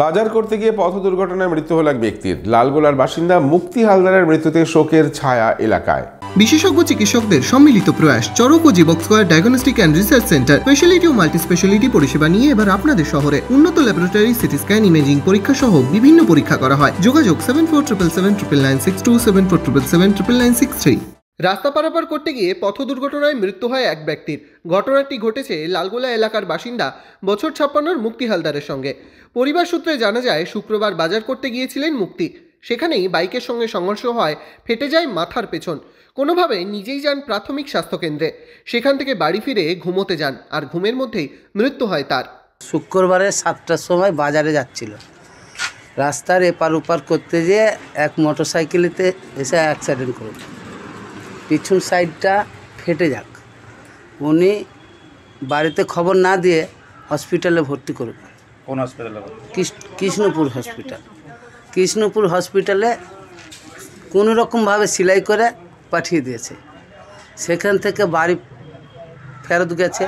বাজার করতে গিয়ে পথ দুর্ঘটনায় মৃত্যু হল এক ব্যক্তির। লালগোলার বাসিন্দা মুক্তি হালদারের মৃত্যুতে শোকের ছায়া এলাকায়। বিশেষজ্ঞ চিকিৎসকদের সম্মিলিত প্রয়াস চরক ও Jibak square diagnostic and research centre speciality ও মাল্টি স্পেশালিটি পরিষেবা নিয়ে এবার আপনাদের শহরে উন্নত ল্যাবরেটরি, সিটি স্ক্যান, ইমেজিং পরীক্ষা সহ বিভিন্ন পরীক্ষা করা হয়। যোগাযোগ 7477799627 7477799963। রাস্তা পারাপার করতে গিয়ে পথ দুর্ঘটনায় মৃত্যু হয় এক ব্যক্তির। ঘটনাটি ঘটেছে লালগোলা এলাকার বাসিন্দা বছর 56 মুক্তি হালদারের সঙ্গে। পরিবার সূত্রে জানা যায়, শুক্রবার বাজার করতে গিয়েছিলেন মুক্তি। সেখানেই বাইকের সঙ্গে সংঘর্ষ হয়, ফেটে যায় মাথার পেছন। কোনোভাবে নিজেই যান প্রাথমিক স্বাস্থ্যকেন্দ্রে। সেখান থেকে বাড়ি ফিরে ঘুমোতে যান, আর ঘুমের মধ্যেই মৃত্যু হয় তার। শুক্রবারে 7টার সময় বাজারে যাচ্ছিল, রাস্তার এপার ওপার করতে যেয়ে এক মোটরসাইকেলেতে এসে অ্যাক্সিডেন্ট করল। পিছন সাইডটা ফেটে যাক, উনি বাড়িতে খবর না দিয়ে হসপিটালে ভর্তি করুক। কোন হসপিটালে? কৃষ্ণপুর হসপিটালে কোনো রকমভাবে সেলাই করে পাঠিয়ে দিয়েছে। সেখান থেকে বাড়ি ফেরত গেছে।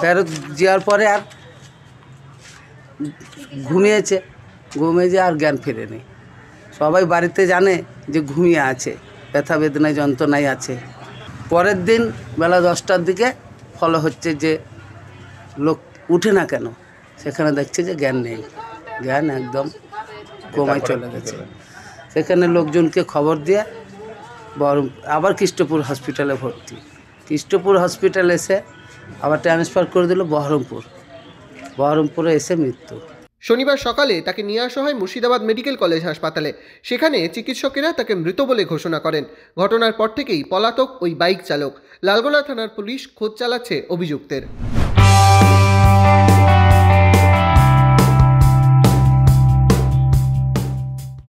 ফেরত যাওয়ার পরে আর ঘুমিয়ে যে আর জ্ঞান ফেরেনি। সবাই বাড়িতে জানে যে ঘুমিয়ে আছে, ব্যথা বেদনায় যন্ত্রণায় আছে। পরের দিন বেলা 10টার দিকে ফলো হচ্ছে যে লোক উঠে না কেন, সেখানে দেখছে যে জ্ঞান নেই, জ্ঞান একদম কমায় চলে গেছে। সেখানে লোকজনকে খবর দিয়ে আবার কৃষ্ণপুর হসপিটালে ভর্তি। কৃষ্ণপুর হসপিটালে এসে আবার ট্রান্সফার করে দিল বহরমপুরে এসে মৃত্যু। শনিবার সকালে তাকে নিয়ে আসা হয় মুর্শিদাবাদ মেডিকেল কলেজ হাসপাতালে। সেখানে চিকিৎসকেরা তাকে মৃত বলে ঘোষণা করেন। ঘটনার পর থেকেই পলাতক ওই বাইক চালক। লালগোলা থানার পুলিশ খোঁজ চালাচ্ছে অভিযুক্তের।